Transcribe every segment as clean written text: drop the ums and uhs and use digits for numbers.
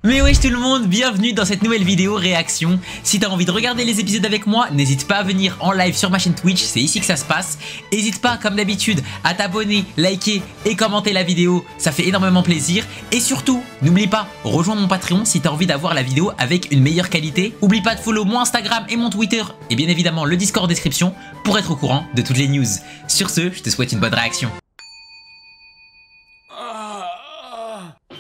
Mais wesh tout le monde, bienvenue dans cette nouvelle vidéo réaction. Si t'as envie de regarder les épisodes avec moi, n'hésite pas à venir en live sur ma chaîne Twitch, c'est ici que ça se passe. N'hésite pas comme d'habitude à t'abonner, liker et commenter la vidéo, ça fait énormément plaisir. Et surtout, n'oublie pas, rejoins mon Patreon si t'as envie d'avoir la vidéo avec une meilleure qualité. Oublie pas de follow mon Instagram et mon Twitter et bien évidemment le Discord en description pour être au courant de toutes les news. Sur ce, je te souhaite une bonne réaction.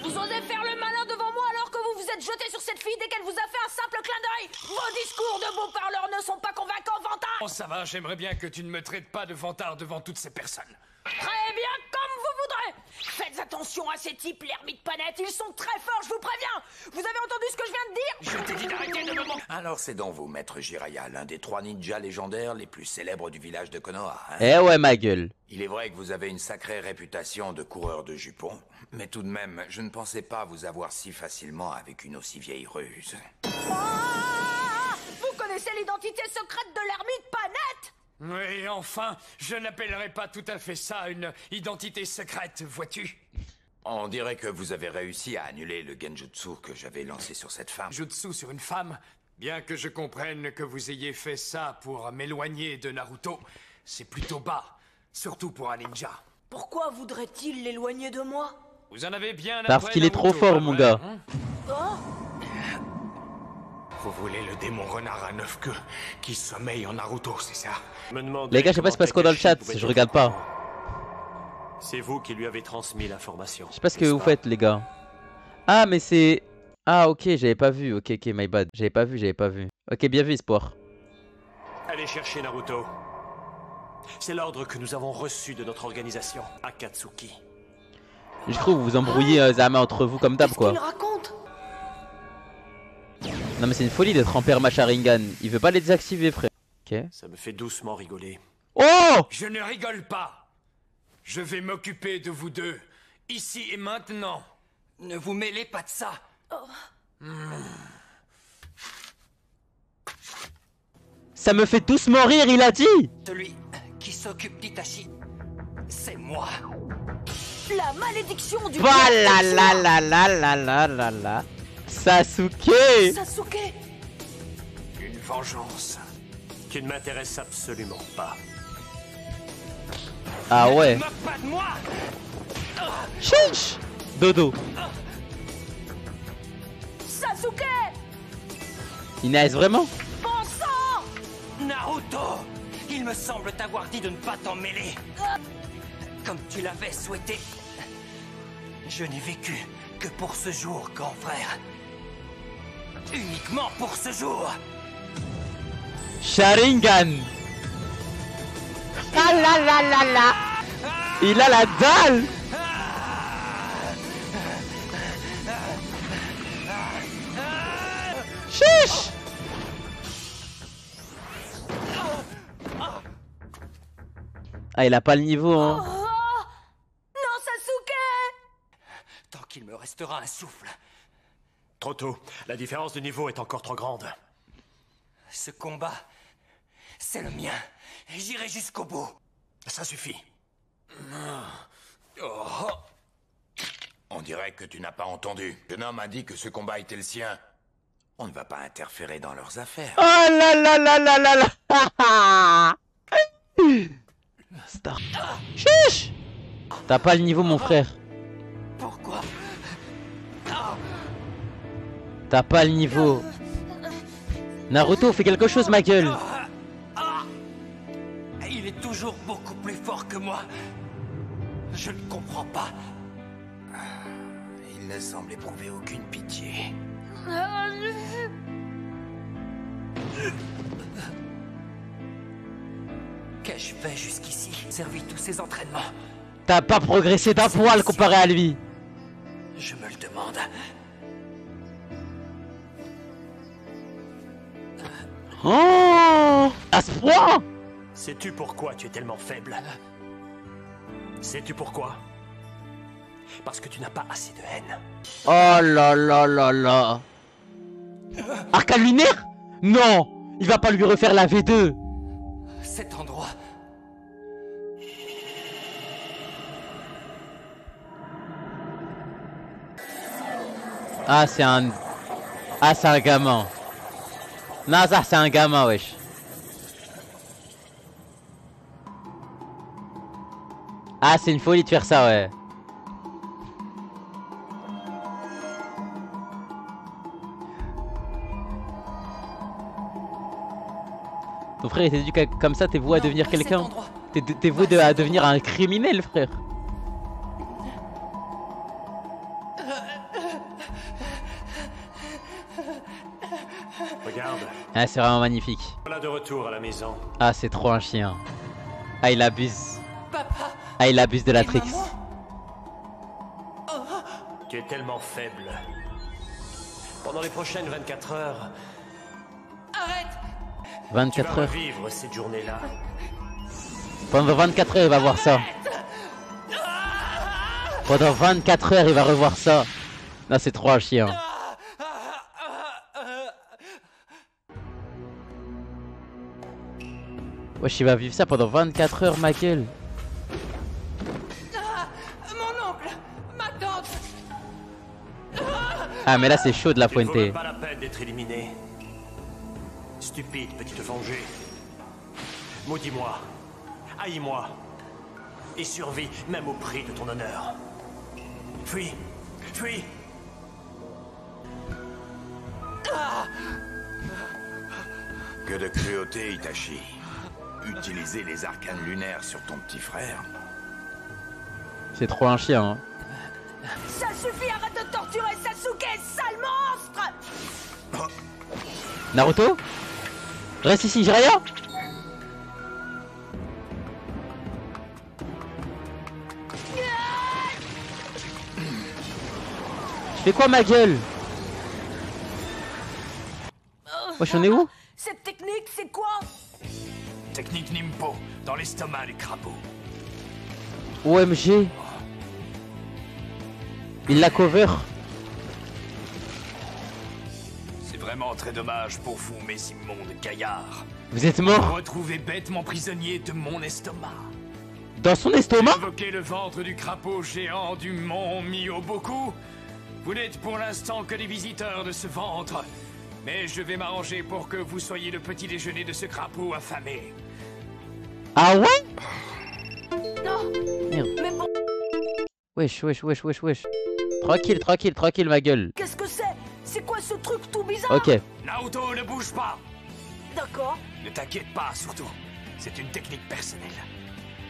Vous osez faire le malin devant moi alors que vous vous êtes jeté sur cette fille dès qu'elle vous a fait un simple clin d'œil. Vos discours de beaux parleurs ne sont pas convaincants, Vantard. Oh ça va, j'aimerais bien que tu ne me traites pas de vantard devant toutes ces personnes. Très bien, comme vous voudrez. Faites attention à ces types, l'ermite Panette, ils sont très forts, je vous préviens. Vous avez entendu ce que je viens de dire? Je t'ai dit d'arrêter de me mentir. Alors c'est donc vous, Maître Jiraiya, l'un des 3 ninjas légendaires les plus célèbres du village de Konoha, hein? Eh ouais, ma gueule. Il est vrai que vous avez une sacrée réputation de coureur de jupons, mais tout de même, je ne pensais pas vous avoir si facilement avec une aussi vieille ruse. Ah, vous connaissez l'identité secrète de l'ermite Panette? Oui, enfin, je n'appellerai pas tout à fait ça une identité secrète, vois-tu? On dirait que vous avez réussi à annuler le genjutsu que j'avais lancé sur cette femme. Jutsu sur une femme? Bien que je comprenne que vous ayez fait ça pour m'éloigner de Naruto, c'est plutôt bas, surtout pour un ninja. Pourquoi voudrait-il l'éloigner de moi? Vous en avez bien Parce après qu'il est trop Naruto, fort, pas mon vrai, gars. hein? Oh, Vous voulez le démon renard à 9 queues qui sommeille en Naruto, c'est ça? Les gars, je sais pas ce qui se passe quoi dans le chat, je regarde pas. C'est vous qui lui avez transmis l'information. Je sais pas ce que vous faites, les gars. Ah, mais c'est... Ah, ok, j'avais pas vu. Ok, my bad. J'avais pas vu. Ok, bien vu, Espoir. Allez chercher Naruto. C'est l'ordre que nous avons reçu de notre organisation, Akatsuki. Je trouve que vous vous embrouillez Zama entre vous comme d'hab, qu'est-ce quoi. qu'il raconte? Non, mais c'est une folie d'être en perma Sharingan. Il veut pas les désactiver, frère. Ok. Ça me fait doucement rigoler. Oh! Je ne rigole pas. Je vais m'occuper de vous deux, ici et maintenant. Ne vous mêlez pas de ça. Ça me fait doucement rire, il a dit! Celui qui s'occupe d'Itachi, c'est moi. La malédiction du Voilà la. Sasuke! Sasuke. Une vengeance. Tu ne m'intéresses absolument pas. Ah ouais. Moque pas de moi. Chiche! Dodo. Sasuke. Inès, vraiment? Bon sang. Naruto, il me semble t'avoir dit de ne pas t'en mêler. Comme tu l'avais souhaité. Je n'ai vécu que pour ce jour, grand frère. Uniquement pour ce jour. Sharingan! Ah là. Il a la dalle! Chiche! Ah, il a pas le niveau, hein. Oh, non, Sasuke. Tant qu'il me restera un souffle, Trop tôt. La différence de niveau est encore trop grande. ce combat, c'est le mien. J'irai jusqu'au bout. Ça suffit. On dirait que tu n'as pas entendu. Le homme a dit que ce combat était le sien. On ne va pas interférer dans leurs affaires. Oh là. Star. Chiche! T'as pas le niveau, mon frère. Pourquoi? T'as pas le niveau. Naruto, fais quelque chose, ma gueule. Il est toujours beaucoup plus fort que moi. Je ne comprends pas. Il ne semble éprouver aucune pitié. Qu'ai-je fait jusqu'ici? Servi tous ces entraînements. T'as pas progressé d'un poil comparé à lui. Je me le demande. Oh! À ce point? Sais-tu pourquoi tu es tellement faible? Sais-tu pourquoi? Parce que tu n'as pas assez de haine. Oh là. Arcane lunaire? Non! Il va pas lui refaire la V2. Cet endroit. Ah, c'est un... Ah, c'est un gamin. Non, ça, c'est un gamin, wesh. Ah, c'est une folie de faire ça, ouais. Ton frère était éduqué comme ça, t'es voué à devenir quelqu'un. T'es voué à devenir un criminel, frère. Regarde. Ah, c'est vraiment magnifique. Voilà de retour à la maison. Ah, c'est trop un chien. Ah, il abuse. Papa. Ah, il abuse de la Trix. Tu es tellement faible. Pendant les prochaines 24 heures, Arrête. tu vas 24 heures. revivre cette journée-là. Pendant 24 heures, il va voir ça. Pendant 24 heures, il va revoir ça. Non, c'est trop un chien. Wesh, il va vivre ça pendant 24 heures, ma gueule. Mon oncle. Ma tante. Ah, mais là, c'est chaud de la Il ne vaut pointer. même pas la peine d'être éliminé. Stupide petite vengée. Maudis-moi. Haïs-moi. Et survis même au prix de ton honneur. Fuis. Fuis. Que de cruauté, Itachi. Utiliser les arcanes lunaires sur ton petit frère. C'est trop un chien, hein. Ça suffit, arrête de torturer Sasuke, sale monstre. Naruto? Reste ici, Jiraiya. Tu fais quoi, ma gueule? Wesh, on est où? Cette technique, c'est quoi? Technique Nimpo, dans l'estomac du crapaud. OMG. Il l'a cover. C'est vraiment très dommage pour vous, mes immondes gaillards. Vous êtes mort Retrouvez bêtement prisonnier de mon estomac. dans son estomac. Invoquez le ventre du crapaud géant du mont Myoboku. Vous n'êtes pour l'instant que des visiteurs de ce ventre. Mais je vais m'arranger pour que vous soyez le petit déjeuner de ce crapaud affamé. Ah ouais? Non. Merde. Mais bon, Wesh, wesh, wesh, wesh, wesh. Tranquille, tranquille, tranquille, ma gueule. qu'est-ce que c'est? C'est quoi ce truc tout bizarre? Ok. Naruto, ne bouge pas. D'accord. Ne t'inquiète pas, surtout. C'est une technique personnelle.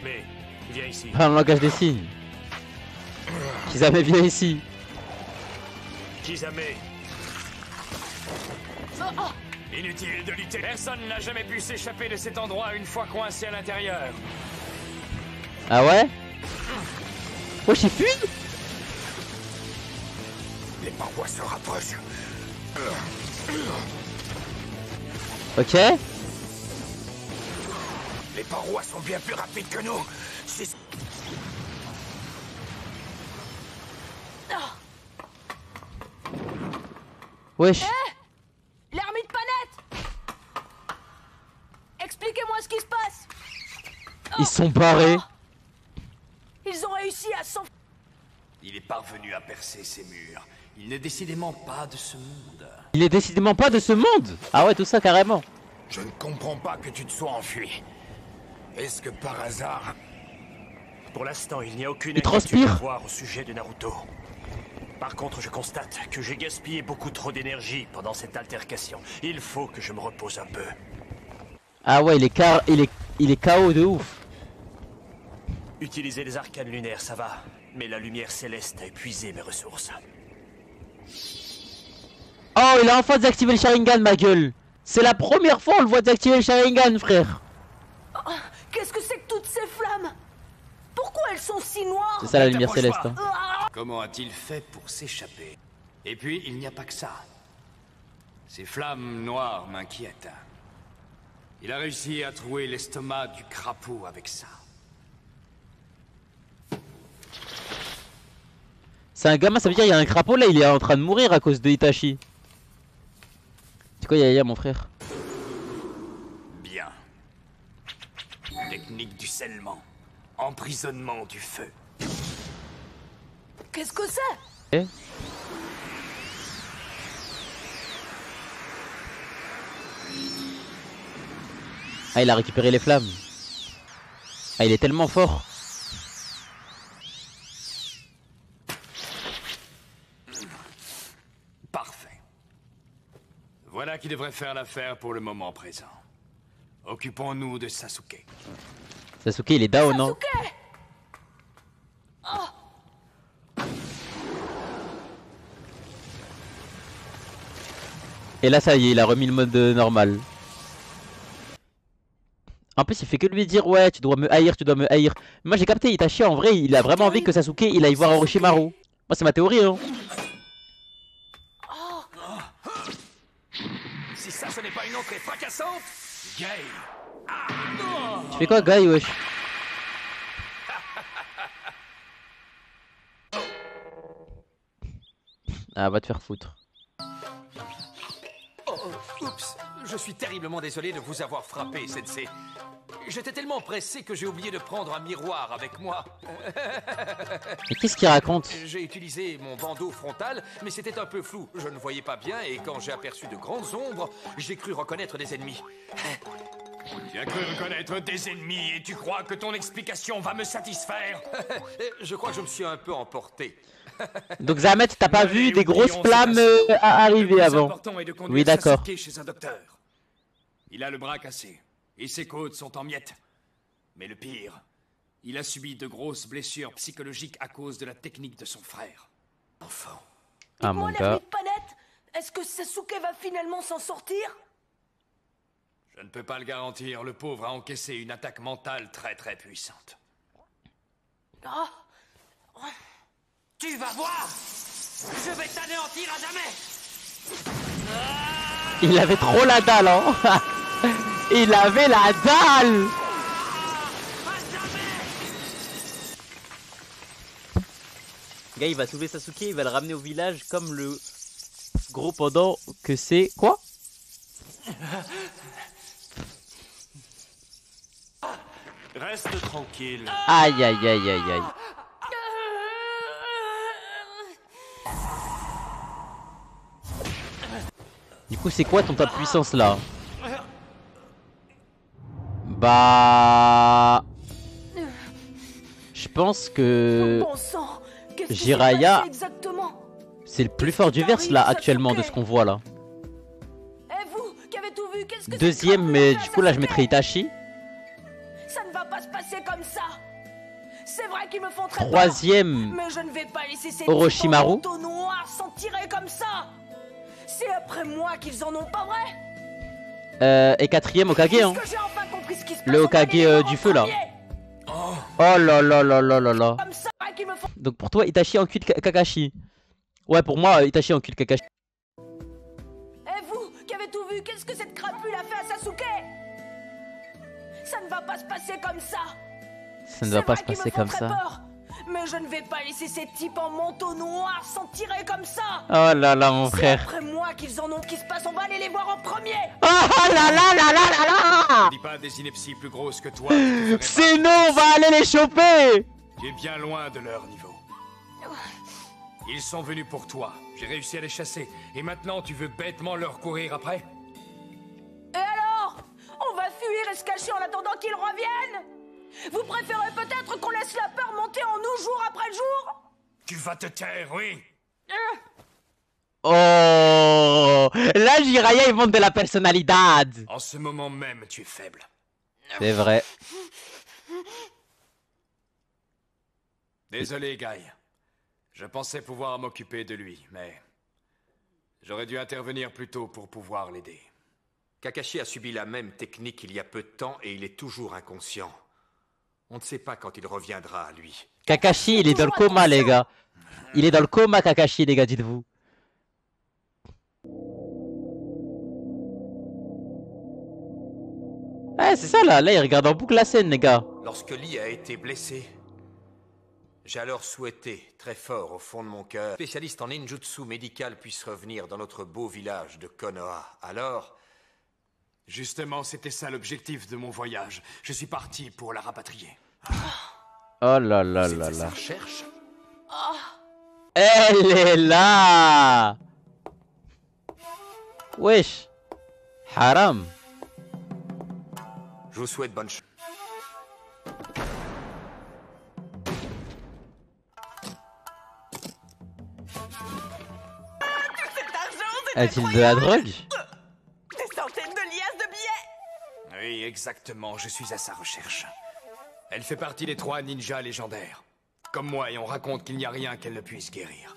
Mais, viens ici. Parle en langage des signes. Kizame, viens ici. Kizame, Inutile de lutter. Personne n'a jamais pu s'échapper de cet endroit une fois coincé à l'intérieur. Ah ouais? Wesh, il fuit? Les parois se rapprochent. Ok. Les parois sont bien plus rapides que nous. C'est... Wesh. L'ermite Panette. Expliquez-moi ce qui se passe. Ils sont barrés. Ils ont réussi à s'enfuir. Il est parvenu à percer ces murs. Il n'est décidément pas de ce monde. Il est décidément pas de ce monde. Ah ouais, tout ça carrément. Je ne comprends pas que tu te sois enfui. Est-ce que par hasard... pour l'instant, il n'y a aucune Il transpire. inquiétude à avoir au sujet de Naruto. Par contre, je constate que j'ai gaspillé beaucoup trop d'énergie pendant cette altercation. Il faut que je me repose un peu. Ah ouais, il est KO de ouf. Utiliser les arcanes lunaires, ça va. Mais la lumière céleste a épuisé mes ressources. Oh, il a enfin désactivé le Sharingan, ma gueule. C'est la première fois on le voit désactiver le Sharingan, frère. Qu'est-ce que c'est que toutes ces flammes? Pourquoi elles sont si noires? C'est ça la lumière céleste. Hein. Comment a-t-il fait pour s'échapper? Et puis, il n'y a pas que ça. Ces flammes noires m'inquiètent. Il a réussi à trouer l'estomac du crapaud avec ça. C'est un gamin, ça veut dire il y a un crapaud là, il est en train de mourir à cause de Itachi. C'est quoi Yaya, mon frère? Bien. Technique du scellement. Emprisonnement du feu. Qu'est-ce que c'est? Eh Ah, il a récupéré les flammes. Ah, il est tellement fort. Parfait. Voilà qui devrait faire l'affaire pour le moment présent. Occupons-nous de Sasuke. Sasuke, il est down, non? Sasuke! Et là, ça y est, il a remis le mode normal. En plus, il fait que lui dire ouais, tu dois me haïr, tu dois me haïr. Moi, j'ai capté, Itachi, en vrai, il a vraiment envie que Sasuke il aille voir Orochimaru. Moi, c'est ma théorie, hein. Si ça, ce n'est pas une entrée fracassante, Guy. Tu fais quoi, Guy, wesh? Ah, va te faire foutre. Oh, oups, je suis terriblement désolé de vous avoir frappé, Sensei. J'étais tellement pressé que j'ai oublié de prendre un miroir avec moi. Mais qu'est-ce qu'il raconte? J'ai utilisé mon bandeau frontal, mais c'était un peu flou. Je ne voyais pas bien et quand j'ai aperçu de grandes ombres, j'ai cru reconnaître des ennemis. Tu as cru reconnaître des ennemis et tu crois que ton explication va me satisfaire? Je crois que je me suis un peu emporté. Donc, Zamet, t'as pas vu des grosses flammes arriver avant? Oui, d'accord. Chez un docteur. Il a le bras cassé et ses côtes sont en miettes. Mais le pire, il a subi de grosses blessures psychologiques à cause de la technique de son frère. Enfant. Ah, mon Dites-moi, gars. l'ermite Panette, est-ce que Sasuke va finalement s'en sortir? Je ne peux pas le garantir, le pauvre a encaissé une attaque mentale très puissante. Ah, Tu vas voir! Je vais t'anéantir à jamais! Il avait trop la dalle, hein. Il avait la dalle. Gars, il va sauver Sasuke, il va le ramener au village comme le gros pendant que c'est... Quoi? Reste tranquille. Aïe, aïe, aïe, aïe, aïe. Du coup, c'est quoi ton top puissance là? Bah... Je pense que... bon sang, qu'est-ce qui s'est Jiraiya, passé exactement? c'est le plus fort du verse là actuellement de ce qu'on voit là. Et vous, qui avez tout vu, qu'est-ce que Deuxième, cette mais crapule du coup là je Sasuke? mettrais Itachi. Ça ne va pas se passer comme ça. C'est vrai qu'ils me font très peur. Troisième, Mais je ne vais pas laisser ces Orochimaru. types en manteau noir s'en tirer comme ça. C'est après moi qu'ils en ont, pas vrai? et quatrième Hokage, hein. Est-ce que j'ai enfin compris ce qui se passe? Le On va Hokage les voir du en feu là. premier. Oh là là là là là là. Comme ça qu'ils me font. Donc pour toi Itachi en cul de Kakashi. Ouais, pour moi Itachi en cul de Kakashi. Et vous, qui avez tout vu, qu'est-ce que cette crapule a fait à Sasuke? Ça ne va pas se passer comme ça. Ça ne va pas se passer comme ça. Peur, mais je ne vais pas laisser ces types en manteau noir s'en tirer comme ça. Oh là là mon C'est frère. après moi qu'ils en ont qui se passe, on va aller les voir en premier. Oh là là là là là là. Dis pas des inepties plus grosses que toi. qui te feraient Sinon on va aller les choper. Tu es bien loin de leur niveau. Ils sont venus pour toi. J'ai réussi à les chasser. Et maintenant, tu veux bêtement leur courir après? Et alors? On va fuir et se cacher en attendant qu'ils reviennent? Vous préférez peut-être qu'on laisse la peur monter en nous jour après jour? Tu vas te taire, oui. Oh, là Jiraiya il monte de la personnalité. En ce moment même, tu es faible. C'est vrai. Désolé, Guy. Je pensais pouvoir m'occuper de lui, mais... J'aurais dû intervenir plus tôt pour pouvoir l'aider. Kakashi a subi la même technique il y a peu de temps et il est toujours inconscient. On ne sait pas quand il reviendra à lui. Kakashi il est dans le coma les gars. Il est dans le coma Kakashi les gars, dites-vous. Ouais c'est ça là, il regarde en boucle la scène les gars. Lorsque Lee a été blessé, j'ai alors souhaité, très fort au fond de mon cœur, que spécialiste en ninjutsu médical puisse revenir dans notre beau village de Konoha. Alors, Justement, c'était ça l'objectif de mon voyage. Je suis parti pour la rapatrier. Oh là là c'était là sa là. recherche. Elle est là. Wesh. Haram. Je vous souhaite bonne chance. A-t-il de la drogue? Des centaines de liasses de billets. Oui, exactement, je suis à sa recherche. Elle fait partie des 3 ninjas légendaires. Comme moi, et on raconte qu'il n'y a rien qu'elle ne puisse guérir.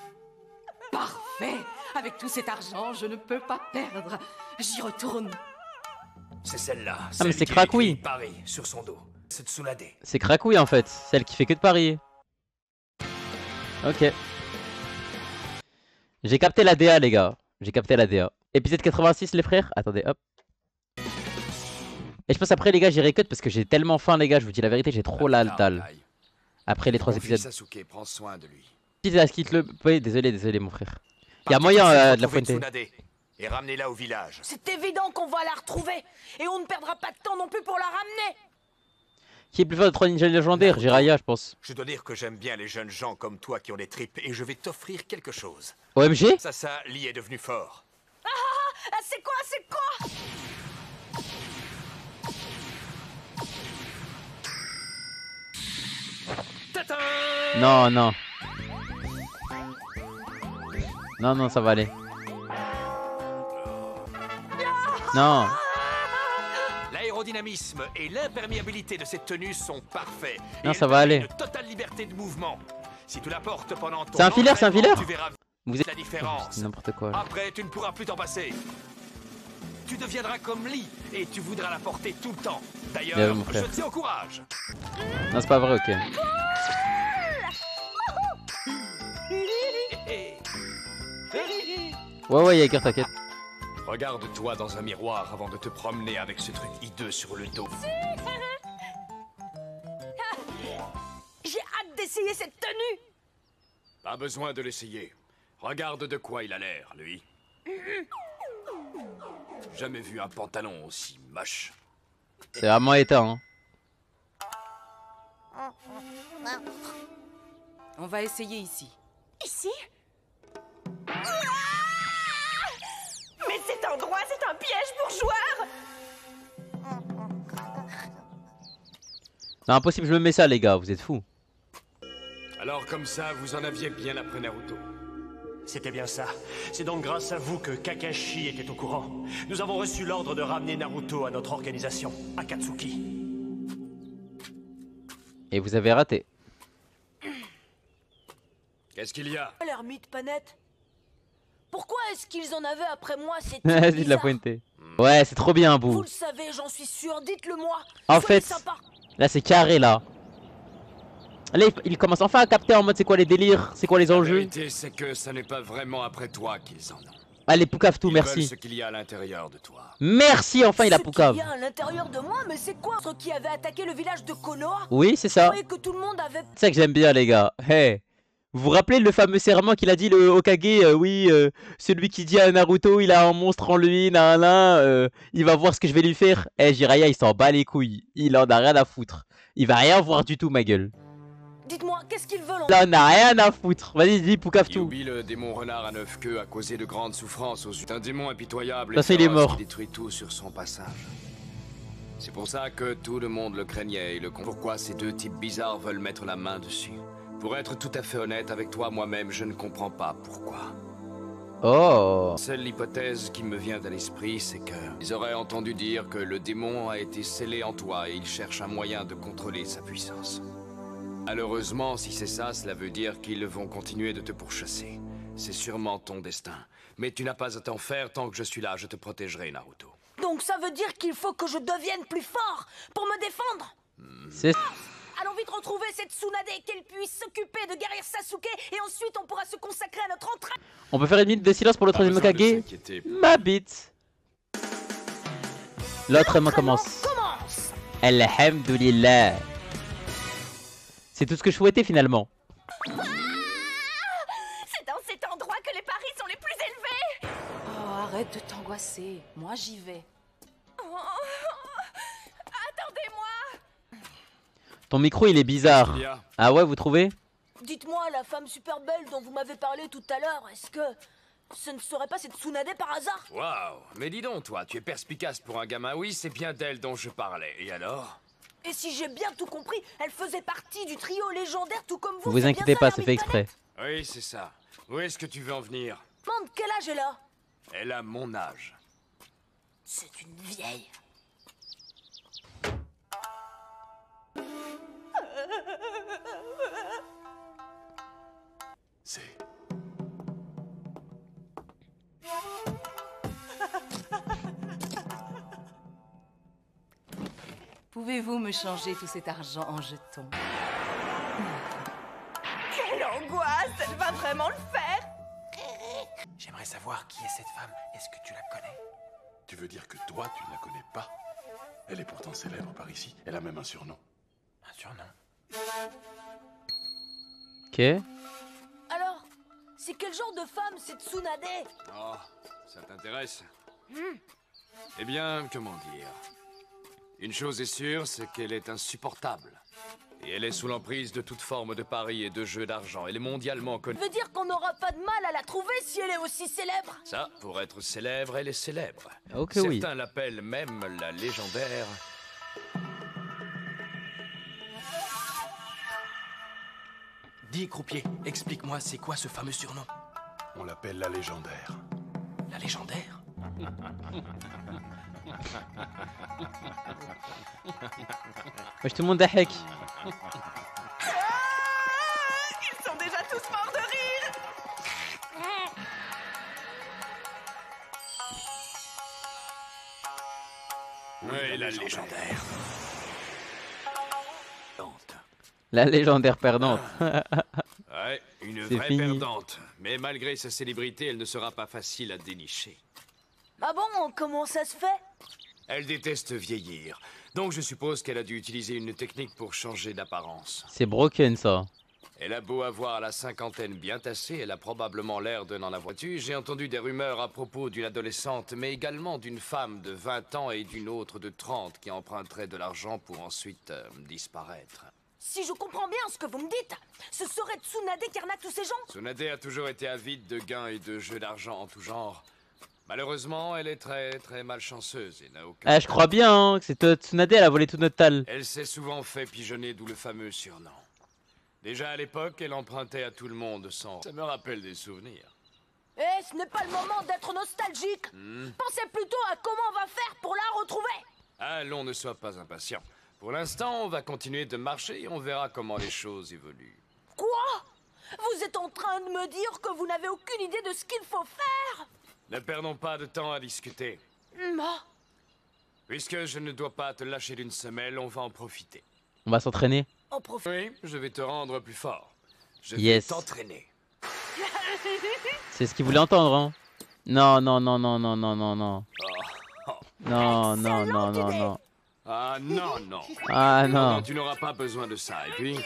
Parfait. Avec tout cet argent, je ne peux pas perdre. J'y retourne. C'est celle-là. Ah mais celle c'est qui a Cracouille. écrit Paris sur son dos. C'est Tsunade. C'est Cracouille en fait, celle qui fait que de parier. Ok. J'ai capté la DA les gars. J'ai capté la DA. Épisode 86 les frères. Attendez hop. Et je pense après les gars j'irai cut parce que j'ai tellement faim les gars. Je vous dis la vérité j'ai trop la dalle. Après les 3 Mon fils épisodes. Sasuke prend soin de lui. Quitte le... Oui désolé mon frère. Y'a moyen de la pointer. Et ramenez-la au village. C'est évident qu'on va la retrouver. Et on ne perdra pas de temps non plus pour la ramener. Qui est plus fort de 3 ninjas légendaires? Jiraiya je pense. Je dois dire que j'aime bien les jeunes gens comme toi qui ont des tripes et je vais t'offrir quelque chose. OMG? Ça, Lee est devenu fort. Ah, c'est quoi? C'est quoi? Non non. Non ça va aller. Non. L'aérodynamisme et l'imperméabilité de cette tenue sont parfaits. Non, Et ça elle va permet aller. Une totale liberté de mouvement. Si tu la portes pendant ton C'est un filaire, c'est un entraînement, filaire? tu verras Vous êtes la différence. n'importe quoi. Là. Après, tu ne pourras plus t'en passer. Tu deviendras comme Lee et tu voudras la porter tout le temps. Bien vu, D'ailleurs, mon frère. je te encourage. Non c'est pas vrai ok. Ouais Yaker t'inquiète. Regarde-toi dans un miroir avant de te promener avec ce truc hideux sur le dos. J'ai hâte d'essayer cette tenue. Pas besoin de l'essayer. Regarde de quoi il a l'air, lui. Jamais vu un pantalon aussi moche. C'est vraiment éteint hein. On va essayer ici. Ici? Mais cet endroit, c'est un piège pour joueurs. C'est impossible je me mets ça les gars, vous êtes fous. Alors comme ça, vous en aviez bien après Naruto. C'était bien ça. C'est donc grâce à vous que Kakashi était au courant. Nous avons reçu l'ordre de ramener Naruto à notre organisation, Akatsuki. Et vous avez raté. Qu'est-ce qu'il y a? L'ermite Panette. Pourquoi est-ce qu'ils en avaient après moi? C'est Vas-y de la bizarre. pointer. Ouais c'est trop bien Vous Bou. le savez, j'en suis sûr. Dites-le moi. En Soyez fait, sympa. là c'est carré là. Là il commence enfin à capter en mode c'est quoi les délires, c'est quoi les La enjeux. vérité, c'est que ce n'est pas vraiment après toi qu'ils en ont. Allez Poucave tout Ils veulent merci. ce qu'il y a à l'intérieur de toi. Merci enfin il a Ce Poucave. qu'il y a à l'intérieur de moi, mais c'est quoi? Ceux qui avaient attaqué le village de Konoha? Oui c'est Je ça. croyais que tout le monde avait... C'est ça que j'aime bien les gars. Hey. Vous vous rappelez le fameux serment qu'il a dit le Hokage oui, celui qui dit à Naruto il a un monstre en lui, il va voir ce que je vais lui faire. Eh Jiraiya il s'en bat les couilles, il en a rien à foutre. Il va rien voir du tout ma gueule. Dites-moi, qu'est-ce qu'ils veulent? Là on a rien à foutre. Vas-y dis Poucave tout. Yubi, le démon renard à 9 queues, a causé de grandes souffrances aux yeux. C'est un démon impitoyable Ça, et c'est, il est féroce mort. qui détruit tout sur son passage. C'est pour ça que tout le monde le craignait et pourquoi ces deux types bizarres veulent mettre la main dessus. Pour être tout à fait honnête avec toi, moi-même, je ne comprends pas pourquoi. Oh. Seule hypothèse qui me vient à l'esprit, c'est que ils auraient entendu dire que le démon a été scellé en toi et il cherche un moyen de contrôler sa puissance. Malheureusement, si c'est ça, cela veut dire qu'ils vont continuer de te pourchasser. C'est sûrement ton destin. Mais tu n'as pas à t'en faire tant que je suis là, je te protégerai, Naruto. Donc ça veut dire qu'il faut que je devienne plus fort pour me défendre? C'est... Allons vite retrouver cette Tsunade, qu'elle puisse s'occuper de guérir Sasuke, et ensuite on pourra se consacrer à notre entraînement. On peut faire une minute de silence pour le troisième Pas besoin de Hokage. s'inquiéter. Ma bite. L'entraînement commence. Commence. Alhamdulillah. C'est tout ce que je souhaitais finalement. C'est dans cet endroit que les paris sont les plus élevés. Oh, arrête de t'angoisser. Moi, j'y vais. Attendez-moi. Ton micro il est bizarre. Il y a- Ah ouais vous trouvez? Dites-moi, la femme super belle dont vous m'avez parlé tout à l'heure, est-ce que Ce ne serait pas cette Tsunade par hasard? Waouh, mais dis donc, toi, tu es perspicace pour un gamin. Oui, c'est bien d'elle dont je parlais. Et alors? Et si j'ai bien tout compris, elle faisait partie du trio légendaire tout comme vous. Vous c'est inquiétez bien pas, ça, c'est fait exprès. Oui, c'est ça. Où est-ce que tu veux en venir? Demande quel âge elle a? Elle a mon âge. C'est une vieille. C'est... Pouvez-vous me changer tout cet argent en jetons? Quelle angoisse! Elle va vraiment le faire! J'aimerais savoir qui est cette femme. Est-ce que tu la connais? Tu veux dire que toi, tu ne la connais pas? Elle est pourtant célèbre par ici. Elle a même un surnom. Un surnom? Ok. Alors, c'est quel genre de femme cette Tsunade? Oh, ça t'intéresse? Eh bien, comment dire? Une chose est sûre, c'est qu'elle est insupportable. Et elle est sous l'emprise de toute forme de paris et de jeux d'argent. Elle est mondialement connue. Veut dire qu'on n'aura pas de mal à la trouver si elle est aussi célèbre? Ça, pour être célèbre, elle est célèbre. Ok, Certains oui. l'appellent même la légendaire. Dis, croupier, explique-moi, c'est quoi ce fameux surnom? On l'appelle la légendaire. La légendaire? Wesh, tout le monde ضحك. Ils sont déjà tous morts de rire! Oui, la légendaire. La légendaire perdante. Ouais, une C'est vraie fini. perdante. Mais malgré sa célébrité, elle ne sera pas facile à dénicher. Ah bon, comment ça se fait? Elle déteste vieillir. Donc je suppose qu'elle a dû utiliser une technique pour changer d'apparence. C'est broken ça. Elle a beau avoir la cinquantaine bien tassée, elle a probablement l'air de n'en avoir eu. J'ai entendu des rumeurs à propos d'une adolescente, mais également d'une femme de 20 ans et d'une autre de 30 qui emprunterait de l'argent pour ensuite disparaître. Si je comprends bien ce que vous me dites, ce serait Tsunade qui arnaque tous ces gens? Tsunade a toujours été avide de gains et de jeux d'argent en tout genre. Malheureusement, elle est très malchanceuse et n'a aucun... Ah, je crois bien hein, que c'est Tsunade, elle a volé tout notre tal. Elle s'est souvent fait pigeonner, d'où le fameux surnom. Déjà à l'époque, elle empruntait à tout le monde sans... Ça me rappelle des souvenirs. Eh, ce n'est pas le moment d'être nostalgique. Pensez plutôt à comment on va faire pour la retrouver. Allons, ne sois pas impatient. Pour l'instant, on va continuer de marcher et on verra comment les choses évoluent. Quoi? Vous êtes en train de me dire que vous n'avez aucune idée de ce qu'il faut faire? Ne perdons pas de temps à discuter. Bah, Puisque je ne dois pas te lâcher d'une semelle, on va en profiter. On va s'entraîner. en profite. Oui, je vais te rendre plus fort. Je vais Yes. t'entraîner. C'est ce qu'il voulait entendre hein. Non, non, non, non, non, non, non, non. Non, non, non, non, non. Ah non, non. Ah non. Tu n'auras pas besoin de ça. Et puis,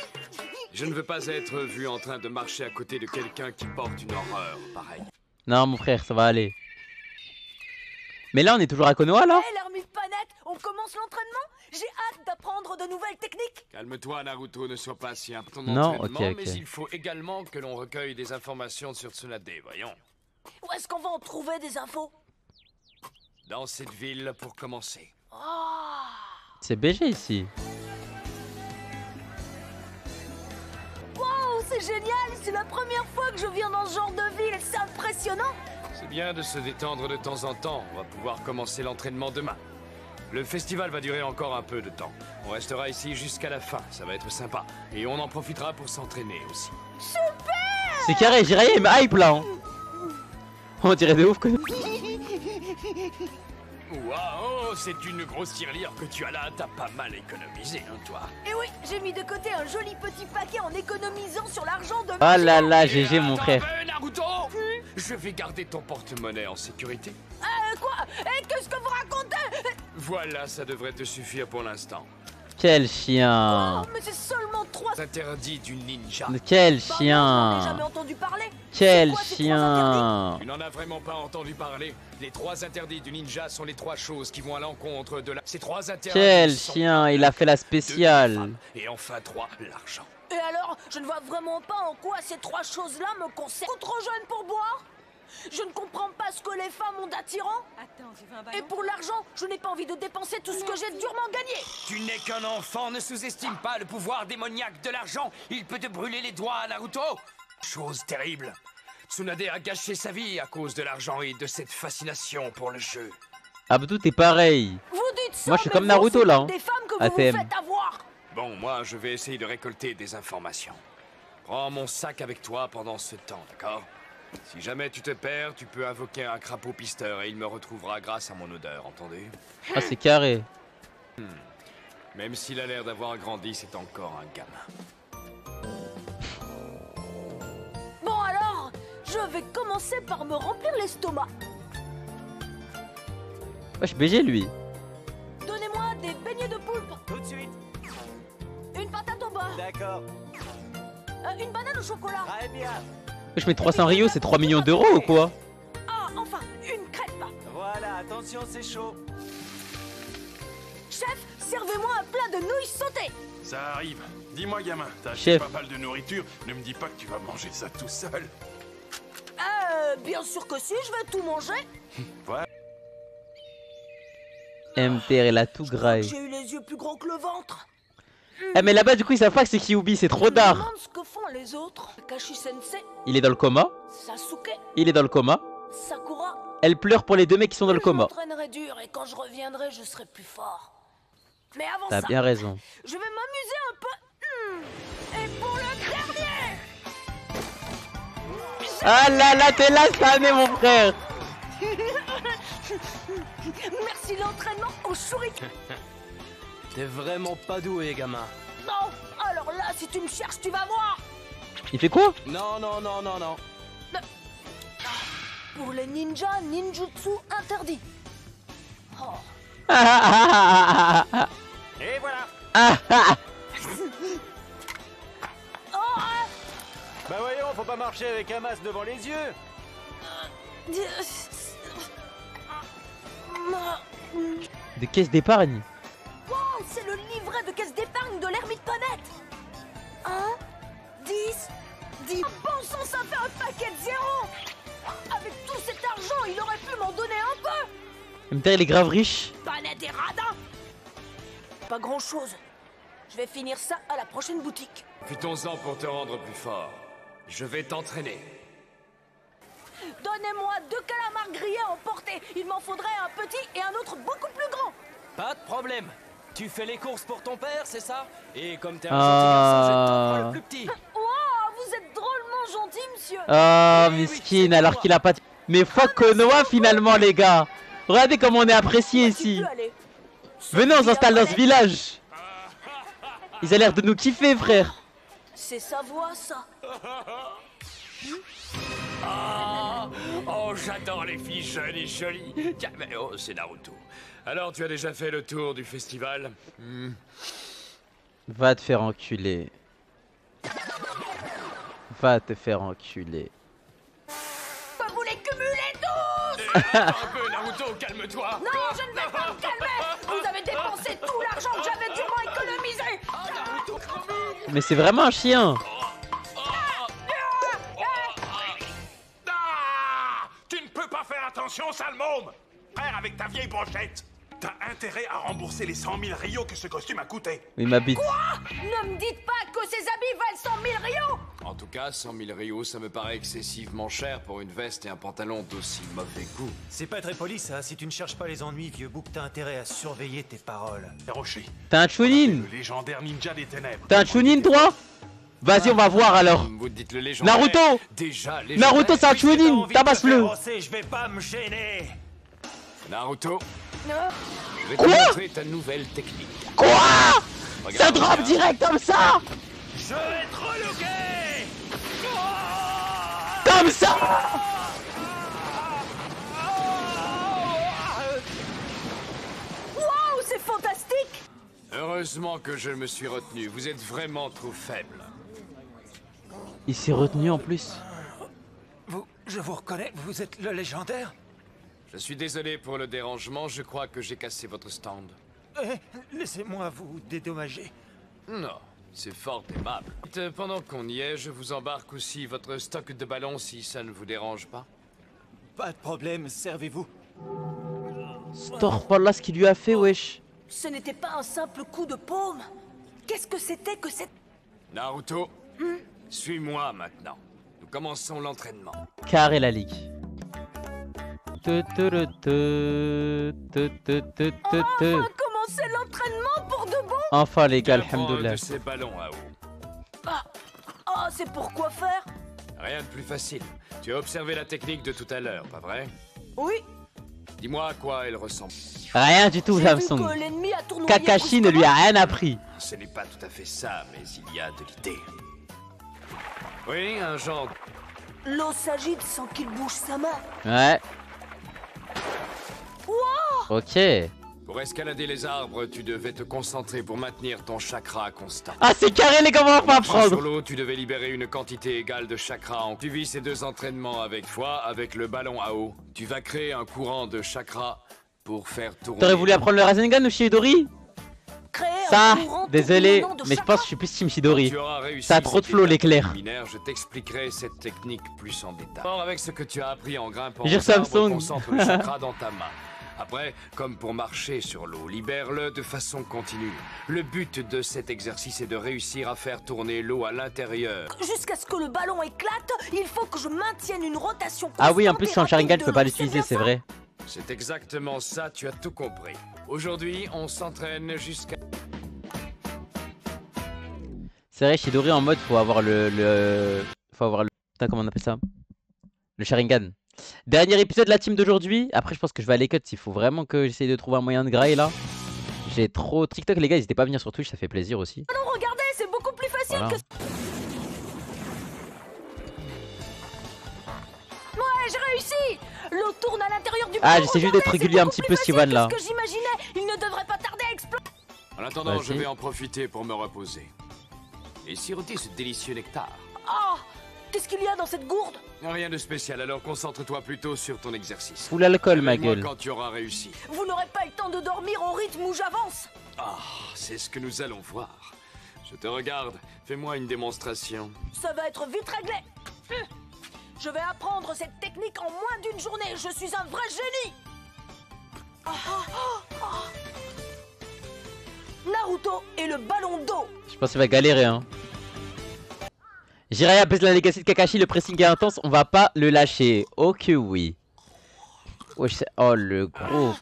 je ne veux pas être vu en train de marcher à côté de quelqu'un qui porte une horreur pareille. Non, mon frère, ça va aller. Mais là, on est toujours à Konoha là? Hé, l'ermite Panette, on commence l'entraînement? J'ai hâte d'apprendre de nouvelles techniques. Calme-toi, Naruto, ne sois pas si important Non, d'entraînement, ok, ok. mais il faut également que l'on recueille des informations sur Tsunade, voyons. Où est-ce qu'on va en trouver des infos? Dans cette ville, pour commencer. Oh, C'est BG ici. wow, c'est génial. C'est la première fois que je viens dans ce genre de ville. C'est impressionnant. C'est bien de se détendre de temps en temps. On va pouvoir commencer l'entraînement demain. Le festival va durer encore un peu de temps. On restera ici jusqu'à la fin, ça va être sympa. Et on en profitera pour s'entraîner aussi. C'est carré, Jiraiya il me hype là hein. On dirait de ouf que... Waouh, c'est une grosse tirelire que tu as là. T'as pas mal économisé, hein, toi. Et oui, j'ai mis de côté un joli petit paquet en économisant sur l'argent de... Oh là là, GG mon Attends, frère. Naruto, je vais garder ton porte-monnaie en sécurité. Quoi? Et qu'est-ce que vous racontez? Voilà, ça devrait te suffire pour l'instant. Quel chien. Oh, mais c'est seulement 3... C'est interdit du ninja. Quel Bah non, j'en ai jamais chien. entendu parler. Quel C'est quoi, ces 3 interdits? chien. Tu n'en as vraiment pas entendu parler. Les 3 interdits du ninja sont les 3 choses qui vont à l'encontre de la... Ces 3 interdits Quel sont chien, il a fait la 2, les spéciale. femmes. Et enfin 3, l'argent. Et alors, je ne vois vraiment pas en quoi ces 3 choses-là me concernent. Trop jeune pour boire? Je ne comprends pas ce que les femmes ont d'attirant. Attends, tu veux un ballon? Et pour l'argent, je n'ai pas envie de dépenser tout ce que j'ai durement gagné. Tu n'es qu'un enfant, ne sous-estime pas le pouvoir démoniaque de l'argent. Il peut te brûler les doigts, Naruto. Chose terrible. Tsunade a gâché sa vie à cause de l'argent et de cette fascination pour le jeu. Abdou, t'es pareil. Vous dites ça, Moi, je suis mais comme vous, Naruto, c'est là, hein. Des femmes que vous ATM. vous faites avoir. Bon, moi, je vais essayer de récolter des informations. Prends mon sac avec toi pendant ce temps, d'accord? Si jamais tu te perds, tu peux invoquer un crapaud pisteur et il me retrouvera grâce à mon odeur, entendu? Ah, c'est carré. Même s'il a l'air d'avoir grandi, c'est encore un gamin. Bon alors, je vais commencer par me remplir l'estomac. Wesh, BG lui. Donnez-moi des beignets de poulpe. Tout de suite. Une patate au beurre. D'accord. Une banane au chocolat. Très bien. Wesh, mais 300 Rio, c'est 3 millions d'euros ou quoi? Ah, enfin, une crêpe. Voilà, attention, c'est chaud. Chef, servez-moi un plat de nouilles sautées. Ça arrive. Dis-moi, gamin, t'as acheté Chef. pas mal de nourriture. Ne me dis pas que tu vas manger ça tout seul. Bien sûr que si, je vais tout manger. Ouais. MTR, elle a tout graille. J'ai eu les yeux plus gros que le ventre. Eh, mais là-bas, du coup, ils savent pas que c'est Kyuubi, c'est trop Je me tard. demande ce que font les autres. Kakashi Sensei, Il est dans le coma. Sasuke, Il est dans le coma. Sakura. Elle pleure pour les deux mecs qui sont dans le coma. Je m'entraînerai dur et quand je reviendrai, je serai plus fort. Mais avant T'as ça, bien raison. je vais m'amuser un peu. Et pour le dernier, Ah là là, t'es là, ça année, mon frère. merci l'entraînement au shuriken. T'es vraiment pas doué, gamin. Non, alors là, si tu me cherches, tu vas voir. Il fait quoi? Non, non, non, non, non. Pour les ninjas, ninjutsu interdit. Oh. Et voilà. Oh, Bah voyons, faut pas marcher avec un masque devant les yeux. Des caisses d'épargne. Wow, c'est le livret de caisse d'épargne de l'ermite Panette. 1, 10. Bon sang, ça fait un paquet de zéros. Avec tout cet argent, il aurait pu m'en donner un peu. MTR, il est grave riche. Panette et radin. Pas grand chose. Je vais finir ça à la prochaine boutique. Profitons-en pour te rendre plus fort. Je vais t'entraîner. Donnez-moi 2 calamars grillés à emporter. Il m'en faudrait un petit et un autre beaucoup plus grand. Pas de problème. Tu fais les courses pour ton père, c'est ça? Et comme t'es un gentil garçon, je t'en prends le plus petit. Wow, vous êtes drôlement gentil, monsieur. Oh, miskin, alors qu'il a pas... Mais fuck Konoha, finalement, les gars. Regardez comme on est apprécié ici. Venez, on s'installe dans ce village. Ils ont l'air de nous kiffer, frère. C'est sa voix, ça. Oh, j'adore les filles jeunes et jolies. Tiens, mais oh, c'est Naruto. Alors, tu as déjà fait le tour du festival? Va te faire enculer. Va te faire enculer. Pas vous les cumuler tous. Un peu, Naruto, calme-toi. Non, je ne vais pas me calmer. Vous avez dépensé tout l'argent que j'avais durement économisé. Mais c'est vraiment un chien. Tu ne peux pas faire attention, sale môme. Frère, avec ta vieille brochette, t'as intérêt à rembourser les 100 000 Rio que ce costume a coûté. Oui, ma bite. Quoi? Ne me dites pas que ces habits valent 100 000 Rio. En tout cas, 100 000 Rio, ça me paraît excessivement cher pour une veste et un pantalon d'aussi mauvais goût. C'est pas très poli ça, si tu ne cherches pas les ennuis, vieux bouc, t'as intérêt à surveiller tes paroles. Rocher. T'as un Chunin. Le légendaire ninja des ténèbres. T'as un Chunin, toi? Vas-y, on va voir alors. Vous dites le légendaire. Naruto. Déjà, Naruto, c'est un Chunin. Tabasse-le. Je vais pas me gêner. Naruto, je vais te Quoi? montrer ta nouvelle technique. Quoi? Ça Regarde, drop regarde. direct comme ça. Je vais te relooker. Comme ça. Waouh, c'est fantastique. Heureusement que je me suis retenu. Vous êtes vraiment trop faible. Il s'est retenu en plus. Je vous reconnais, vous êtes le légendaire? Je suis désolé pour le dérangement. Je crois que j'ai cassé votre stand. Laissez-moi vous dédommager. Non, c'est fort aimable. Pendant qu'on y est, je vous embarque aussi votre stock de ballons si ça ne vous dérange pas. Pas de problème, servez-vous. Astaghfirullah, ce qu'il lui a fait, wesh. Ce n'était pas un simple coup de paume. Qu'est-ce que c'était que cette... Naruto, suis-moi maintenant. Nous commençons l'entraînement. Carré la ligue. Enfin, commencer l'entraînement pour de bon. Enfin les gars, Prends un alhamdoulilah. de ces ballons à eau. Ah, c'est pour quoi faire? Rien de plus facile. Tu as observé la technique de tout à l'heure, pas vrai? Oui. Dis-moi à quoi elle ressemble. Rien du tout, J'ai vu Samsung. que l'ennemi a tournoyé Kakashi ne lui a rien appris. Ce n'est pas tout à fait ça, mais il y a de l'idée. Oui, un genre... L'eau s'agite sans qu'il bouge sa main. Ouais. Wow. Ok. Pour escalader les arbres, tu devais te concentrer pour maintenir ton chakra constant. Ah, c'est carré les gars, on va pas Sur apprendre. l'eau, tu devais libérer une quantité égale de chakra. Tu vis ces deux entraînements avec foi, avec le ballon à eau. Tu vas créer un courant de chakra pour faire tourner... T'aurais voulu apprendre le Rasengan ou Shidori? Créer Ça, un courant désolé, tourbillonnant de mais je pense que je suis plus Team Shidori. Tu auras réussi Ça a trop de cette flow étape l'éclair. préliminaire, je t'expliquerai cette technique plus en détail. Or, avec ce que tu as appris en grimpant Dire aux arbres, Samsung. concentre le chakra dans ta main. Après, comme pour marcher sur l'eau, libère-le de façon continue. Le but de cet exercice est de réussir à faire tourner l'eau à l'intérieur. Jusqu'à ce que le ballon éclate, il faut que je maintienne une rotation. Ah oui, en constante plus et son Sharingan, rapide je peux de pas l'eau, l'utiliser, bien c'est ça vrai. C'est exactement ça, tu as tout compris. Aujourd'hui, on s'entraîne jusqu'à... C'est vrai, Shidori en mode, faut avoir faut avoir le... Putain, comment on appelle ça? Le Sharingan. Dernier épisode de la team d'aujourd'hui. Après, je pense que je vais aller cut. Il faut vraiment que j'essaye de trouver un moyen de grailler là. J'ai trop... TikTok, les gars, n'hésitez pas à venir sur Twitch, ça fait plaisir aussi. Non, regardez, c'est beaucoup plus facile Voilà. que... Ouais, j'ai réussi. L'eau tourne à l'intérieur du Ah, ballon, j'essaie juste regardez, d'être c'est régulier un beaucoup petit plus peu, facile Sivan, que là. ce que j'imaginais. Il ne devrait pas tarder à exploser. En attendant, je Vas-y. vais en profiter pour me reposer. Et siroter ce délicieux nectar. Oh, qu'est-ce qu'il y a dans cette gourde? Rien de spécial, alors concentre-toi plutôt sur ton exercice. Full alcool, ma Appelle-moi gueule. quand tu auras réussi. Vous n'aurez pas le temps de dormir au rythme où j'avance. Ah, c'est ce que nous allons voir. Je te regarde, fais-moi une démonstration. Ça va être vite réglé. Je vais apprendre cette technique en moins d'une journée. Je suis un vrai génie. Naruto et le ballon d'eau. Je pense qu'il va galérer, hein. Jiraiya baisse la legacy de Kakashi, le pressing est intense, on va pas le lâcher. Ok, oui. Wesh, oh, le gros.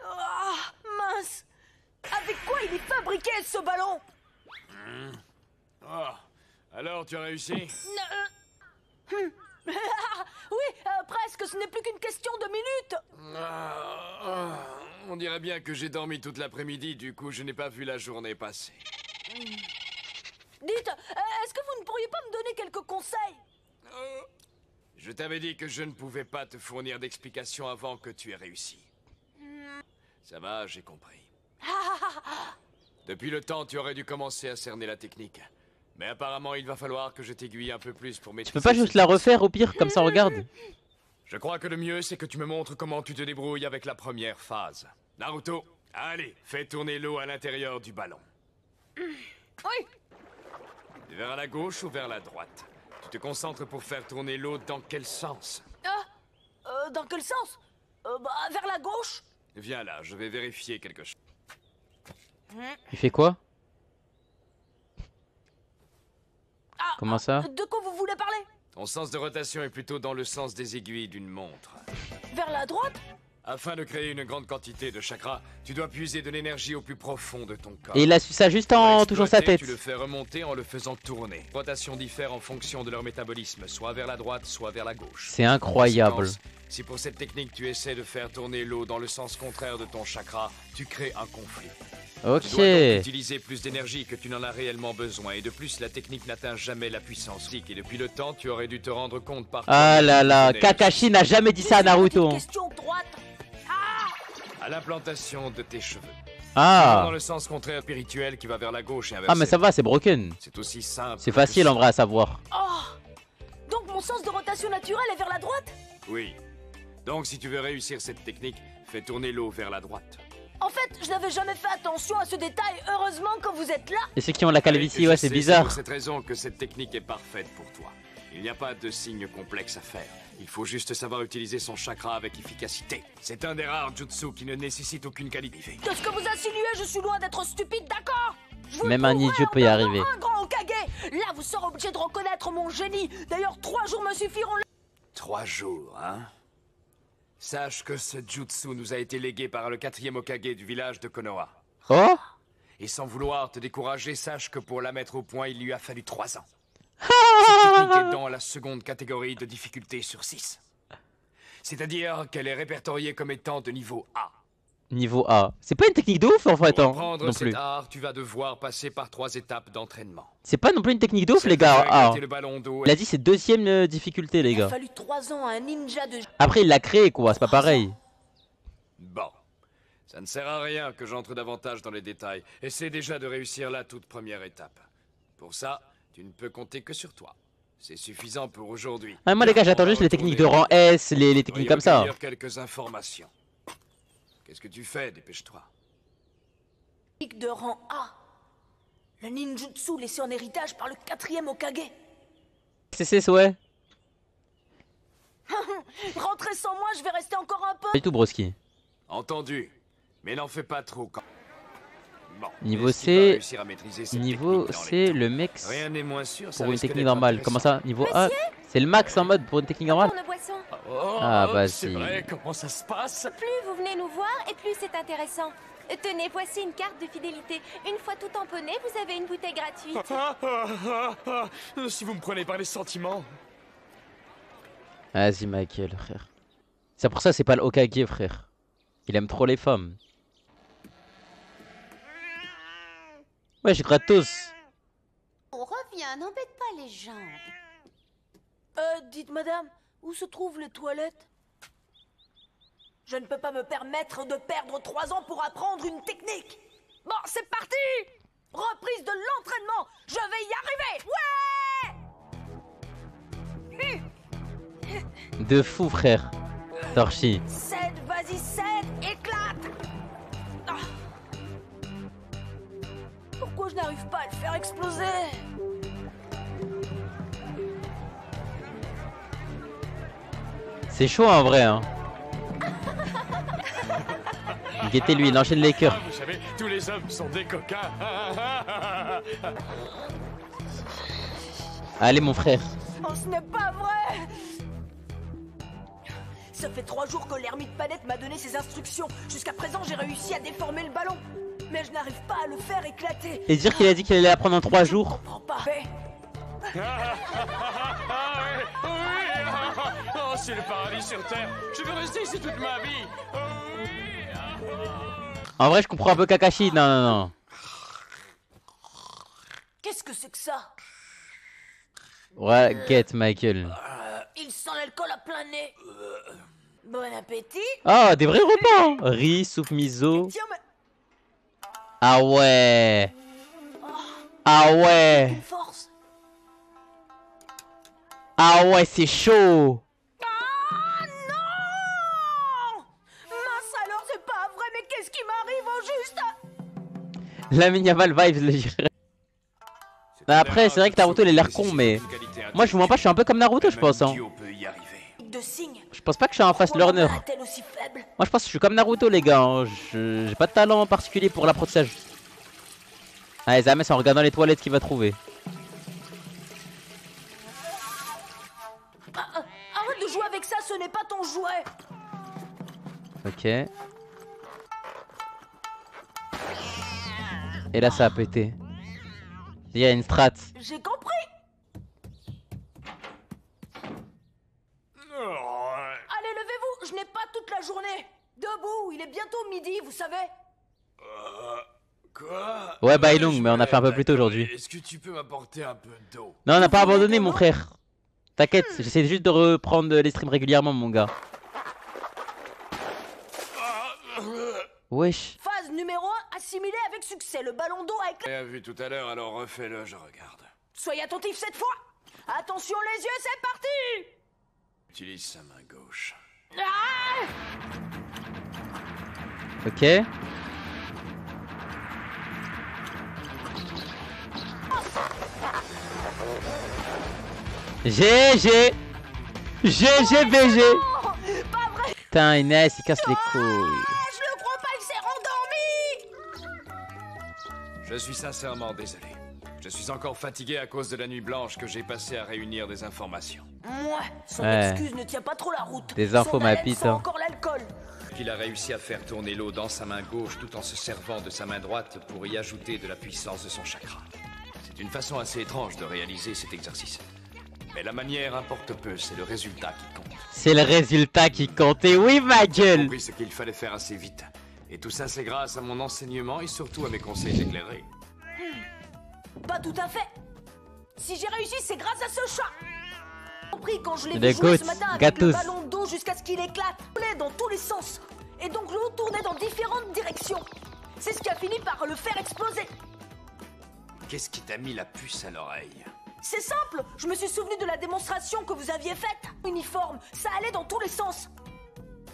Ah, mince. Avec quoi il est fabriqué ce ballon? Ah, alors tu as réussi? Oui, presque. Ce n'est plus qu'une question de minutes. On dirait bien que j'ai dormi toute l'après-midi, du coup je n'ai pas vu la journée passer. Dites, est-ce que vous ne pourriez pas me donner quelques conseils? Je t'avais dit que je ne pouvais pas te fournir d'explications avant que tu aies réussi. Ça va, j'ai compris. Depuis le temps, tu aurais dû commencer à cerner la technique. Mais apparemment, il va falloir que je t'aiguille un peu plus pour Tu maîtriser... peux pas juste la refaire au pire, comme ça, regarde. Je crois que le mieux, c'est que tu me montres comment tu te débrouilles avec la première phase. Naruto, allez, fais tourner l'eau à l'intérieur du ballon. Oui. Vers la gauche ou vers la droite? Tu te concentres pour faire tourner l'eau dans quel sens? Dans quel sens? Vers la gauche. Viens là, je vais vérifier quelque chose. Il fait quoi? Comment ça? De quoi vous voulez parler? Ton sens de rotation est plutôt dans le sens des aiguilles d'une montre. Vers la droite? Afin de créer une grande quantité de chakra, tu dois puiser de l'énergie au plus profond de ton corps. Et il a su ça juste en touchant sa tête. Tu le fais remonter en le faisant tourner. Les rotations diffèrent en fonction de leur métabolisme, soit vers la droite, soit vers la gauche. C'est incroyable. En conséquence, si pour cette technique tu essaies de faire tourner l'eau dans le sens contraire de ton chakra, tu crées un conflit. Ok. Tu dois donc utiliser plus d'énergie que tu n'en as réellement besoin. Et de plus, la technique n'atteint jamais la puissance physique. Et depuis le temps, tu aurais dû te rendre compte par... Ah là là, Kakashi n'a jamais dit ça à Naruto. Question droite. À l'implantation de tes cheveux. Ah. Dans le sens contraire spirituel qui va vers la gauche et inversé. Ah mais ça va, c'est broken. C'est aussi simple. C'est facile en vrai à savoir. Oh. Donc mon sens de rotation naturelle est vers la droite? Oui. Donc si tu veux réussir cette technique, fais tourner l'eau vers la droite. En fait, je n'avais jamais fait attention à ce détail. Heureusement que vous êtes là. Et ceux qui ont la calvitie, Je ouais, c'est sais, bizarre. C'est pour cette raison que cette technique est parfaite pour toi. Il n'y a pas de signe complexe à faire. Il faut juste savoir utiliser son chakra avec efficacité. C'est un des rares jutsu qui ne nécessite aucune qualité. Qu'est-ce que vous insinuez? Je suis loin d'être stupide, d'accord? Même un idiot peut y arriver. Un grand Hokage. Là, vous serez obligé de reconnaître mon génie. D'ailleurs, 3 jours me suffiront. 3 jours, hein? Sache que ce jutsu nous a été légué par le 4e Hokage du village de Konoha. Oh? Et sans vouloir te décourager, sache que pour la mettre au point, il lui a fallu 3 ans. Cette technique est dans la seconde catégorie de difficulté sur 6. C'est-à-dire qu'elle est répertoriée comme étant de niveau A. Niveau A. C'est pas une technique de ouf en fait, Pour hein, apprendre non cet plus. art, tu vas devoir passer par 3 étapes d'entraînement. C'est pas non plus une technique de ouf, les gars. Ah. Il a dit c'est 2e difficulté, les Il a gars. fallu 3 ans à un ninja de... Après, il l'a créé, quoi. C'est pas pareil. Bon. Ça ne sert à rien que j'entre davantage dans les détails. Essaie déjà de réussir la toute première étape. Pour ça, tu ne peux compter que sur toi. C'est suffisant pour aujourd'hui. Ah, moi, les gars, j'attends juste les techniques de rang S, les techniques comme ça. Quelques informations. Qu'est-ce que tu fais? Dépêche-toi. De rang A. Le ninjutsu laissé en héritage par le 4e Hokage. C'est ouais. Rentrez sans moi, je vais rester encore un peu. Pas du tout, broski. Entendu. Mais n'en fais pas trop quand... Bon, Niveau C, le max Rien n'est moins sûr, ça pour une risque technique d'être normale. intéressant. Comment ça? Niveau A, c'est le max en mode pour une technique normale? Ah bah C'est si. vrai, comment ça se passe? Plus vous venez nous voir et plus c'est intéressant. Tenez, voici une carte de fidélité. Une fois tout tamponné, vous avez une bouteille gratuite. Si vous me prenez par les sentiments. Vas-y Michael, frère. C'est pour ça c'est pas le Hokage, frère. Il aime trop les femmes. Ouais, j'ai gratos. On revient, n'embête pas les gens. Dites madame, où se trouvent les toilettes? Je ne peux pas me permettre de perdre 3 ans pour apprendre une technique. Bon, c'est parti. Reprise de l'entraînement. Je vais y arriver. Ouais. De fou, frère. Torchi. Cède, vas-y, cède, éclate. Ah. Pourquoi je n'arrive pas à le faire exploser? C'est chaud en vrai, hein. Guettez-lui, il enchaîne les cœurs. Vous savez, tous les hommes sont des coquins. Allez, mon frère. Oh, ce n'est pas vrai. Ça fait 3 jours que l'ermite Panette m'a donné ses instructions. Jusqu'à présent, j'ai réussi à déformer le ballon. Mais je n'arrive pas à le faire éclater. Et dire qu'il a dit qu'il allait apprendre en 3 jours. Je comprends pas. Oh, c'est le paradis sur Terre. Je veux rester ici toute ma vie. Oh, oui. En vrai, je comprends un peu Kakashi. Non, non, non. Qu'est-ce que c'est que ça? Ouais, get Michael. Il sent l'alcool à plein nez. Bon appétit. Ah, des vrais repas, hein. Riz, soupe miso. Tiens, mais... Ah ouais. Ah ouais. Force. Ah ouais, c'est chaud. Ah non! Mince alors, c'est pas vrai, mais qu'est-ce qui m'arrive au juste? La minimal vibes, le dirais. Après, c'est vrai que Naruto il a l'air con, mais moi je vous mens pas, je suis un peu comme Naruto, je pense. Hein. Je pense pas que je suis un fast learner. Moi je pense que je suis comme Naruto, les gars. Hein. J'ai pas de talent particulier pour l'apprentissage. Allez, Zame, c'est en regardant les toilettes qu'il va trouver. Arrête de jouer avec ça, ce n'est pas ton jouet. Ok. Et là, ça a pété. Il y a une strat. J'ai compris. Allez, levez-vous, je n'ai pas toute la journée. Debout, il est bientôt midi, vous savez. Quoi? Ouais, Bailong, mais on a fait un peu plus tôt aujourd'hui. Est-ce que tu peux m'apporter un peu d'eau? Non, on n'a pas abandonné, mon frère. T'inquiète, j'essaie juste de reprendre les streams régulièrement, mon gars. Wesh. Phase numéro 1, assimilée avec succès. Le ballon d'eau a éclaté. J'ai vu tout à l'heure, alors refais-le, je regarde. Soyez attentifs cette fois. Attention les yeux, c'est parti. Utilise sa main gauche. Ah! Ok. GG. GG BG. Pas vrai. Putain, Inès, il casse les couilles. Je ne crois pas, il s'est rendormi. Je suis sincèrement désolé. Je suis encore fatigué à cause de la nuit blanche que j'ai passée à réunir des informations. Mouais, son Ouais. excuse ne tient pas trop la route. Des infos, Son ma haleine pite, sent hein. encore l'alcool. Qu'il a réussi à faire tourner l'eau dans sa main gauche tout en se servant de sa main droite pour y ajouter de la puissance de son chakra. C'est une façon assez étrange de réaliser cet exercice. Mais la manière importe peu, c'est le résultat qui compte. C'est le résultat qui compte. Et oui, ma J'ai gueule. compris ce qu'il fallait faire assez vite. Et tout ça, c'est grâce à mon enseignement et surtout à mes conseils éclairés. Pas tout à fait. Si j'ai réussi, c'est grâce à ce chat. J'ai compris quand je l'ai Les vu jouer gouttes, ce matin avec gâteaux. le ballon d'eau jusqu'à ce qu'il éclate. Il tournait dans tous les sens. Et donc l'eau tournait dans différentes directions. C'est ce qui a fini par le faire exploser. Qu'est-ce qui t'a mis la puce à l'oreille? C'est simple, je me suis souvenu de la démonstration que vous aviez faite. Uniforme, ça allait dans tous les sens.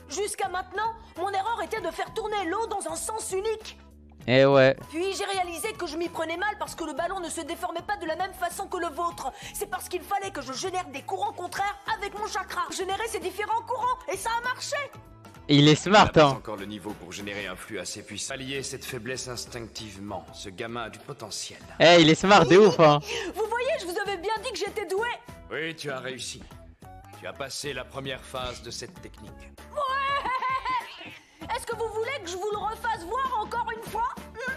Jusqu'à maintenant, mon erreur était de faire tourner l'eau dans un sens unique. Eh ouais. Puis j'ai réalisé que je m'y prenais mal parce que le ballon ne se déformait pas de la même façon que le vôtre. C'est parce qu'il fallait que je génère des courants contraires avec mon chakra. Générer ces différents courants et ça a marché. Il est smart, Il n'a pas hein. encore le niveau pour générer un flux assez puissant. Allier cette faiblesse instinctivement, ce gamin a du potentiel. Eh, il est smart de ouf, hein. Vous voyez, je vous avais bien dit que j'étais doué. Oui, tu as réussi. Tu as passé la première phase de cette technique. Ouais. Est-ce que vous voulez que je vous le refasse voir encore une fois?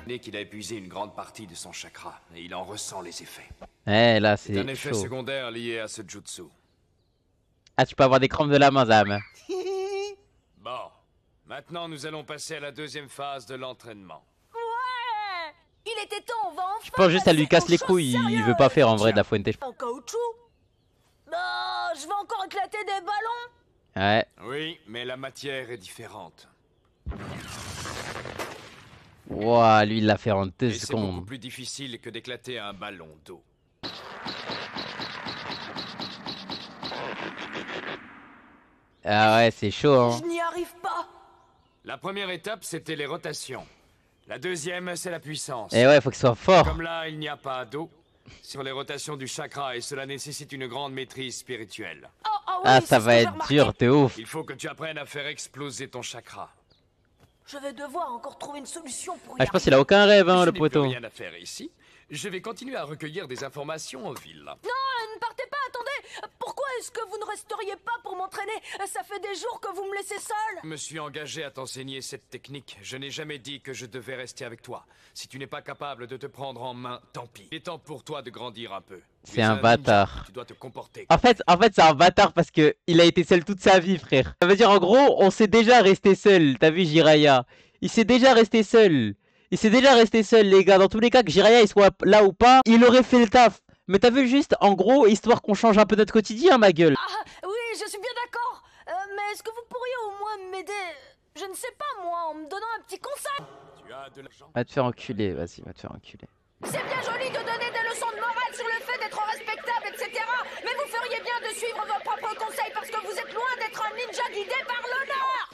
Dès qu'il a épuisé une grande partie de son chakra, et il en ressent les effets. Eh, là, C'est c'est un effet chaud. secondaire lié à ce jutsu. Ah, tu peux avoir des crampes de la main, Zam. Bon, maintenant nous allons passer à la deuxième phase de l'entraînement. Ouais. Il était temps, on va enfin. Je pense juste ça lui passer casse les aux couilles. choses Il veut pas faire en vrai de la Fuente. En caoutchouc. Non, je vais encore éclater des ballons. Ouais. Oui, mais la matière est différente. Ouah, lui, il l'a fait en 2 Et c'est beaucoup secondes. plus difficile que d'éclater un ballon d'eau. Ah ouais, c'est chaud, hein. Je n'y arrive pas. La première étape, c'était les rotations. La deuxième, c'est la puissance. Eh ouais, faut qu'il soit fort. Comme là, il n'y a pas d'eau. Sur les rotations du chakra et cela nécessite une grande maîtrise spirituelle. Ah, ça va être dur, de ouf. Il faut que tu apprennes à faire exploser ton chakra. Je vais devoir encore trouver une solution pour y Ah, je pense qu'il a aucun rêve, hein, Je le n'ai poteau. plus rien à faire ici. Je vais continuer à recueillir des informations en ville. Non, ne partez pas, attendez. Pourquoi est-ce que vous ne resteriez pas pour m'entraîner? Ça fait des jours que vous me laissez seul. Je me suis engagé à t'enseigner cette technique. Je n'ai jamais dit que je devais rester avec toi. Si tu n'es pas capable de te prendre en main, tant pis. Il est temps pour toi de grandir un peu. Tu C'est es un ninja, bâtard. Tu dois te comporter. En fait, c'est un bâtard parce que il a été seul toute sa vie, frère. Ça veut dire, en gros, on s'est déjà resté seul. T'as vu, Jiraya? Il s'est déjà resté seul. Il s'est déjà resté seul, les gars. Dans tous les cas, que Jiraya il soit là ou pas, il aurait fait le taf. Mais t'as vu juste, en gros, histoire qu'on change un peu notre quotidien, ma gueule. Ah, oui, je suis bien d'accord. Mais est-ce que vous pourriez au moins m'aider? Je ne sais pas, moi, en me donnant un petit conseil. Tu as de l'argent. Va te faire enculer, vas-y, va te faire enculer. C'est bien joli de donner des leçons de morale sur le fait d'être respectable, etc. Mais vous feriez bien de suivre vos propres conseils parce que vous êtes loin d'être un ninja guidé par l'honneur.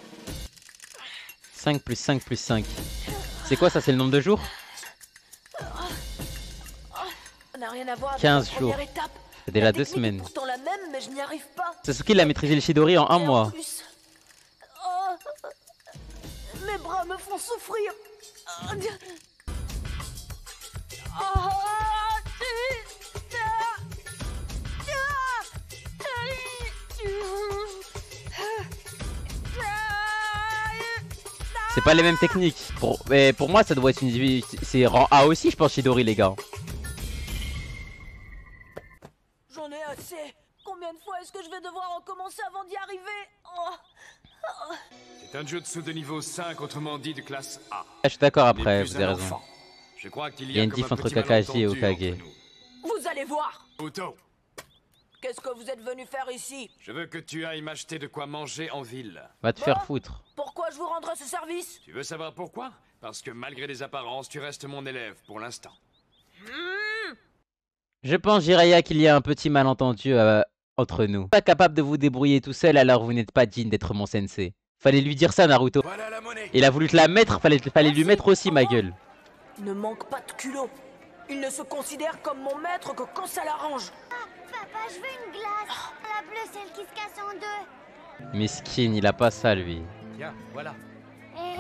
5 plus 5 plus 5. C'est quoi ça, c'est le nombre de jours? Ça n'a rien à voir avec 15 la première jours. étape. C'est déjà La 2 technique est semaines. pourtant la même, mais je n'y arrive pas. Sasuke il a maîtrisé le Chidori en 1 Et en mois. plus, oh, mes bras me font souffrir. C'est pas les mêmes techniques. Mais pour moi, ça doit être une. C'est rang A aussi, je pense, Chidori, les gars. J'en ai assez. Combien de fois est-ce que je vais devoir recommencer avant d'y arriver? C'est un jutsu de niveau 5, autrement dit de classe A. Ah, je suis d'accord Tu n'es après, plus vous avez un raison. enfant. Je crois qu'il Il y a une comme diff un entre petit Kakashi et malentendu Hokage. entre nous. Vous allez voir. Otto, Qu'est-ce que vous êtes venu faire ici? je veux que tu ailles m'acheter de quoi manger en ville. Va te faire foutre. Pourquoi je vous rendrai ce service? Tu veux savoir pourquoi? Parce que malgré les apparences, tu restes mon élève pour l'instant. Je pense, Jiraya, qu'il y a un petit malentendu entre nous. Pas capable de vous débrouiller tout seul, alors vous n'êtes pas digne d'être mon sensei. Fallait lui dire ça, Naruto. Voilà la monnaie. Il a voulu te la mettre, fallait lui mettre aussi, ma gueule. Ne manque pas de culot. Il ne se considère comme mon maître que quand ça l'arrange. Papa, je veux une glace. La bleue, celle qui se casse en deux. Miskin, il a pas ça lui. Tiens, voilà. Hé,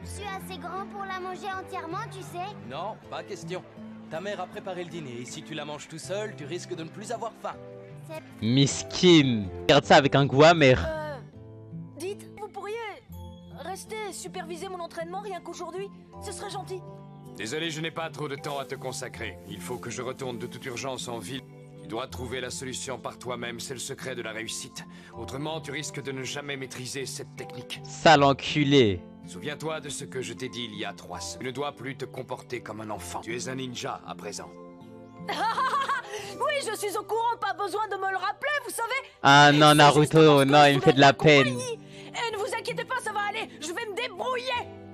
je suis assez grand pour la manger entièrement, tu sais. Non, pas question. Ta mère a préparé le dîner et si tu la manges tout seul, tu risques de ne plus avoir faim. Miskin. Regarde ça avec un goût amer. Dites, vous pourriez rester superviser mon entraînement rien qu'aujourd'hui? Ce serait gentil. Désolé, je n'ai pas trop de temps à te consacrer. Il faut que je retourne de toute urgence en ville. Tu dois trouver la solution par toi-même, c'est le secret de la réussite. Autrement, tu risques de ne jamais maîtriser cette technique. Sale enculé. Souviens-toi de ce que je t'ai dit il y a 3 semaines. Tu ne dois plus te comporter comme un enfant. Tu es un ninja à présent. Oui, je suis au courant, pas besoin de me le rappeler, vous savez. Ah non, Naruto, non, il me fait de la peine. Et ne vous inquiétez pas, ça va aller, je vais me débrouiller.